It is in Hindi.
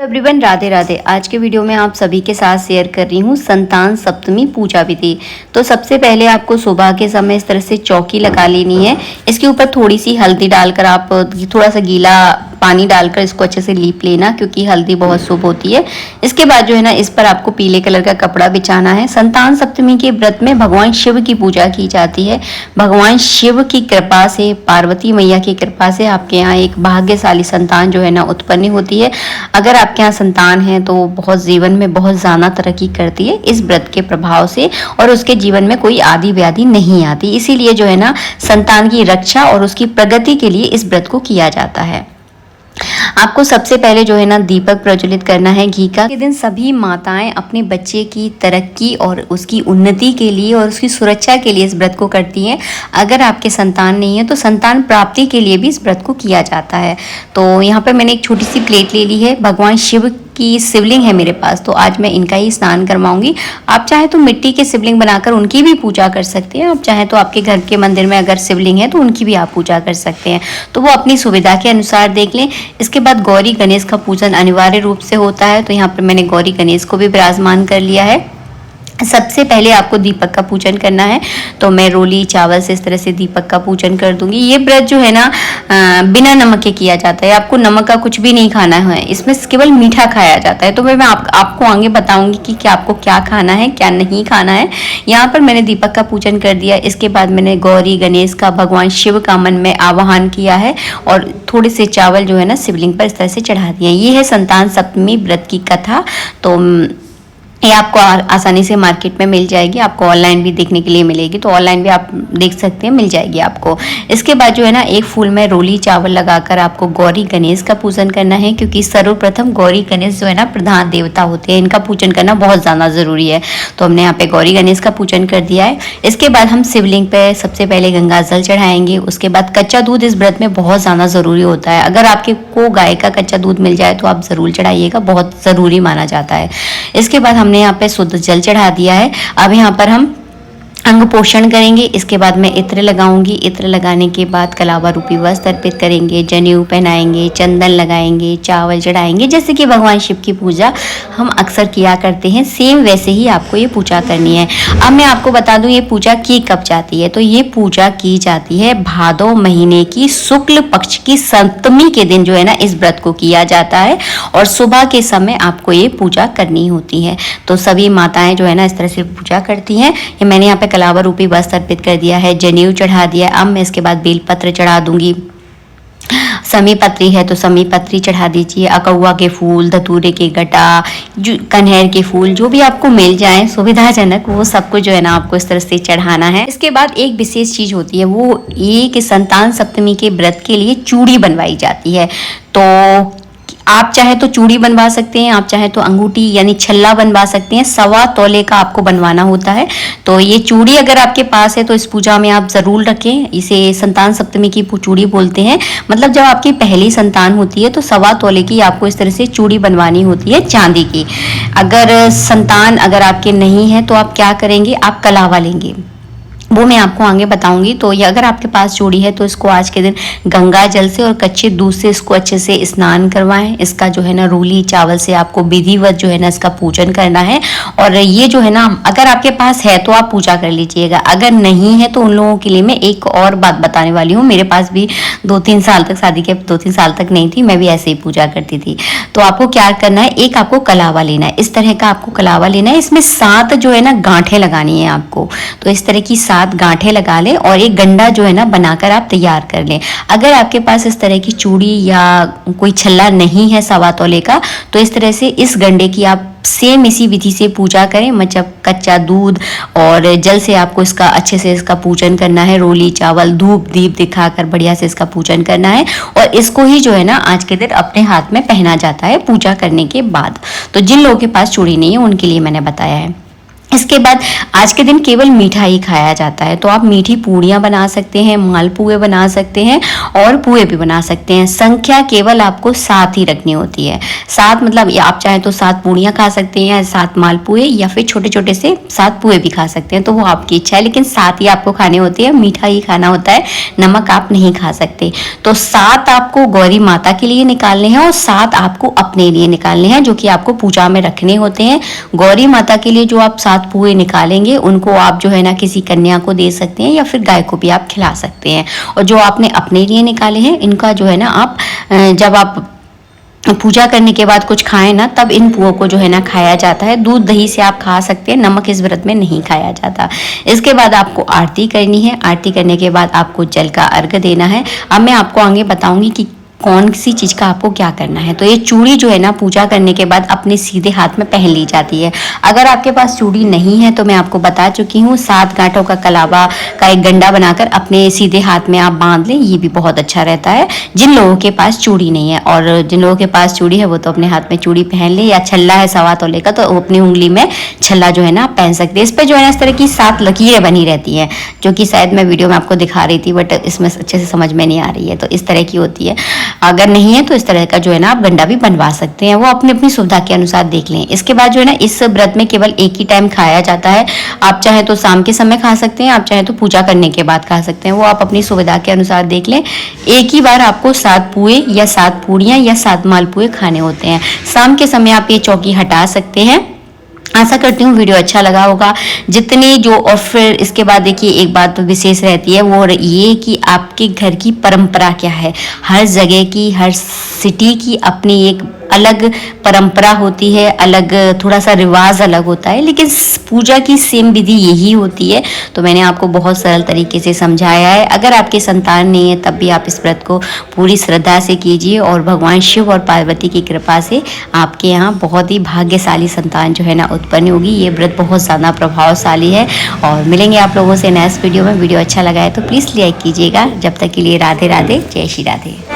एवरीवन, राधे राधे। आज के वीडियो में आप सभी के साथ शेयर कर रही हूँ संतान सप्तमी पूजा विधि। तो सबसे पहले आपको सुबह के समय इस तरह से चौकी लगा लेनी है। इसके ऊपर थोड़ी सी हल्दी डालकर आप थोड़ा सा गीला पानी डालकर इसको अच्छे से लीप लेना, क्योंकि हल्दी बहुत शुभ होती है। इसके बाद जो है ना, इस पर आपको पीले कलर का कपड़ा बिछाना है। संतान सप्तमी के व्रत में भगवान शिव की पूजा की जाती है। भगवान शिव की कृपा से, पार्वती मैया की कृपा से आपके यहाँ एक भाग्यशाली संतान जो है ना उत्पन्न होती है। अगर आपके यहाँ संतान है तो बहुत जीवन में बहुत ज्यादा तरक्की करती है इस व्रत के प्रभाव से, और उसके जीवन में कोई आदि व्याधि नहीं आती। इसीलिए जो है ना, संतान की रक्षा और उसकी प्रगति के लिए इस व्रत को किया जाता है। आपको सबसे पहले जो है ना, दीपक प्रज्वलित करना है घी का। के दिन सभी माताएं अपने बच्चे की तरक्की और उसकी उन्नति के लिए और उसकी सुरक्षा के लिए इस व्रत को करती हैं। अगर आपके संतान नहीं है तो संतान प्राप्ति के लिए भी इस व्रत को किया जाता है। तो यहाँ पर मैंने एक छोटी सी प्लेट ले ली है। भगवान शिव की शिवलिंग है मेरे पास, तो आज मैं इनका ही स्नान करवाऊंगी। आप चाहे तो मिट्टी के शिवलिंग बनाकर उनकी भी पूजा कर सकते हैं। आप चाहे तो आपके घर के मंदिर में अगर शिवलिंग है तो उनकी भी आप पूजा कर सकते हैं। तो वो अपनी सुविधा के अनुसार देख लें। इसके बाद गौरी गणेश का पूजन अनिवार्य रूप से होता है। तो यहाँ पर मैंने गौरी गणेश को भी विराजमान कर लिया है। सबसे पहले आपको दीपक का पूजन करना है। तो मैं रोली चावल से इस तरह से दीपक का पूजन कर दूंगी। ये व्रत जो है ना, बिना नमक के किया जाता है। आपको नमक का कुछ भी नहीं खाना है, इसमें केवल मीठा खाया जाता है। तो मैं आपको आगे बताऊंगी कि क्या आपको क्या खाना है, क्या नहीं खाना है। यहाँ पर मैंने दीपक का पूजन कर दिया। इसके बाद मैंने गौरी गणेश का, भगवान शिव का मन में आवाहन किया है और थोड़े से चावल जो है ना शिवलिंग पर इस तरह से चढ़ा दिया। ये है संतान सप्तमी व्रत की कथा। तो ये आपको आसानी से मार्केट में मिल जाएगी। आपको ऑनलाइन भी देखने के लिए मिलेगी, तो ऑनलाइन भी आप देख सकते हैं, मिल जाएगी आपको। इसके बाद जो है ना, एक फूल में रोली चावल लगाकर आपको गौरी गणेश का पूजन करना है, क्योंकि सर्वप्रथम गौरी गणेश जो है ना प्रधान देवता होते हैं। इनका पूजन करना बहुत ज़्यादा ज़रूरी है। तो हमने यहाँ पे गौरी गणेश का पूजन कर दिया है। इसके बाद हम शिवलिंग पे सबसे पहले गंगा जल चढ़ाएंगे। उसके बाद कच्चा दूध इस व्रत में बहुत ज़्यादा ज़रूरी होता है। अगर आपके को गाय का कच्चा दूध मिल जाए तो आप ज़रूर चढ़ाइएगा, बहुत ज़रूरी माना जाता है। इसके बाद हमने यहाँ पे शुद्ध जल चढ़ा दिया है। अब यहाँ पर हम अंग पोषण करेंगे। इसके बाद मैं इत्र लगाऊंगी। इत्र लगाने के बाद कलावा रूपी वस्त्र अर्पित करेंगे, जनेऊ पहनाएंगे, चंदन लगाएंगे, चावल चढ़ाएंगे। जैसे कि भगवान शिव की पूजा हम अक्सर किया करते हैं, सेम वैसे ही आपको ये पूजा करनी है। अब मैं आपको बता दूं ये पूजा की कब जाती है। तो ये पूजा की जाती है भादो महीने की शुक्ल पक्ष की सप्तमी के दिन जो है ना, इस व्रत को किया जाता है और सुबह के समय आपको ये पूजा करनी होती है। तो सभी माताएं जो है ना इस तरह से पूजा करती हैं। ये मैंने यहाँ पे कलावा रूपी वस्त्र अर्पित कर दिया है, जनेऊ चढ़ा दिया है। अब मैं इसके बाद बेलपत्र चढ़ा दूंगी। समी पत्री है तो समी पत्री चढ़ा दीजिए। अकौआ के फूल, धतूरे के गटा, जो कन्हेर के फूल, जो भी आपको मिल जाए सुविधाजनक, वो सब कुछ जो है ना आपको इस तरह से चढ़ाना है। इसके बाद एक विशेष चीज होती है, वो ये कि संतान सप्तमी के व्रत के लिए चूड़ी बनवाई जाती है। तो आप चाहे तो चूड़ी बनवा सकते हैं, आप चाहे तो अंगूठी यानी छल्ला बनवा सकते हैं। 1.25 तोले का आपको बनवाना होता है। तो ये चूड़ी अगर आपके पास है तो इस पूजा में आप जरूर रखें। इसे संतान सप्तमी की चूड़ी बोलते हैं। मतलब जब आपकी पहली संतान होती है तो 1.25 तोले की आपको इस तरह से चूड़ी बनवानी होती है, चांदी की। अगर संतान अगर आपके नहीं है तो आप क्या करेंगे, आप कलावा लेंगे, वो मैं आपको आगे बताऊंगी। तो ये अगर आपके पास चूड़ी है तो इसको आज के दिन गंगा जल से और कच्चे दूध से इसको अच्छे से स्नान करवाएं। इसका जो है ना रोली चावल से आपको विधिवत जो है ना इसका पूजन करना है। और ये जो है ना, अगर आपके पास है तो आप पूजा कर लीजिएगा, अगर नहीं है तो उन लोगों के लिए मैं एक और बात बताने वाली हूँ। मेरे पास भी 2-3 साल तक, शादी के 2-3 साल तक नहीं थी, मैं भी ऐसे ही पूजा करती थी। तो आपको क्या करना है, एक आपको कलावा लेना है, इस तरह का आपको कलावा लेना है। इसमें 7 जो है ना गांठें लगानी है आपको। तो इस तरह की 7 गांठें लगा लें और एक गंडा जो है ना बनाकर आप तैयार कर लें। अगर आपके पास इस तरह की चूड़ी या कोई छल्ला नहीं है 1.25 तोले का, तो इस तरह से इस गंडे की आप सेम इसी विधि से पूजा करें। मतलब कच्चा दूध और जल से आपको इसका अच्छे से इसका पूजन करना है। रोली चावल, धूप दीप दिखाकर बढ़िया से इसका पूजन करना है। और इसको ही जो है ना आज के दिन अपने हाथ में पहना जाता है पूजा करने के बाद। तो जिन लोगों के पास चूड़ी नहीं है उनके लिए मैंने बताया है। इसके बाद आज के दिन केवल मीठा ही खाया जाता है, तो आप मीठी पूड़ियाँ बना सकते हैं, मालपुए बना सकते हैं और पुए भी बना सकते हैं। संख्या केवल आपको 7 ही रखनी होती है। 7 मतलब आप चाहें तो 7 पूड़ियाँ खा सकते हैं, 7 मालपुए, या फिर छोटे छोटे से 7 पुए भी खा सकते हैं, तो वो आपकी इच्छा है, लेकिन 7 ही आपको खाने होते हैं। मीठा ही खाना होता है, नमक आप नहीं खा सकते। तो 7 आपको गौरी माता के लिए निकालने हैं और 7 आपको अपने लिए निकालने हैं, जो कि आपको पूजा में रखने होते हैं। गौरी माता के लिए जो आप 7 पुए निकालेंगे उनको आप जो है ना किसी कन्या को दे सकते हैं या फिर गाय को भी आप खिला सकते हैं। और जो आपने अपने लिए निकाले हैं इनका जो है ना आप जब आप पूजा करने के बाद कुछ खाएं ना, तब इन पुओं को जो है ना खाया जाता है। दूध दही से आप खा सकते हैं, नमक इस व्रत में नहीं खाया जाता। इसके बाद आपको आरती करनी है। आरती करने के बाद आपको जल का अर्घ देना है। अब मैं आपको आगे बताऊंगी कि कौन सी चीज़ का आपको क्या करना है। तो ये चूड़ी जो है ना पूजा करने के बाद अपने सीधे हाथ में पहन ली जाती है। अगर आपके पास चूड़ी नहीं है तो मैं आपको बता चुकी हूँ, 7 गांठों का कलावा का एक गंडा बनाकर अपने सीधे हाथ में आप बांध लें, ये भी बहुत अच्छा रहता है जिन लोगों के पास चूड़ी नहीं है। और जिन लोगों के पास चूड़ी है वो तो अपने हाथ में चूड़ी पहन ले, या छल्ला है 1.25 तोले का तो अपनी उंगली में छल्ला जो है ना आप पहन सकते हैं। इस पर जो है ना इस तरह की 7 लकीरें बनी रहती हैं, जो कि शायद मैं वीडियो में आपको दिखा रही थी, बट इसमें अच्छे से समझ में नहीं आ रही है। तो इस तरह की होती है। अगर नहीं है तो इस तरह का जो है ना आप गंडा भी बनवा सकते हैं, वो अपनी अपनी सुविधा के अनुसार देख लें। इसके बाद जो है ना इस व्रत में केवल एक ही टाइम खाया जाता है। आप चाहे तो शाम के समय खा सकते हैं, आप चाहे तो पूजा करने के बाद खा सकते हैं, वो आप अपनी सुविधा के अनुसार देख लें। एक ही बार आपको 7 पुए या 7 पूड़ियाँ या 7 मालपुए खाने होते हैं। शाम के समय आप ये चौकी हटा सकते हैं। आशा करती हूँ वीडियो अच्छा लगा होगा। जितने जो और फिर इसके बाद देखिए एक बात तो विशेष रहती है, वो ये कि आपके घर की परंपरा क्या है। हर जगह की, हर सिटी की अपनी एक अलग परंपरा होती है, अलग थोड़ा सा रिवाज अलग होता है, लेकिन पूजा की सेम विधि यही होती है। तो मैंने आपको बहुत सरल तरीके से समझाया है। अगर आपके संतान नहीं है तब भी आप इस व्रत को पूरी श्रद्धा से कीजिए और भगवान शिव और पार्वती की कृपा से आपके यहाँ बहुत ही भाग्यशाली संतान जो है ना उत्पन्न होगी। ये व्रत बहुत ज़्यादा प्रभावशाली है। और मिलेंगे आप लोगों से नेक्स्ट वीडियो में। वीडियो अच्छा लगा है तो प्लीज़ लाइक कीजिएगा। जब तक के लिए राधे राधे, जय श्री राधे।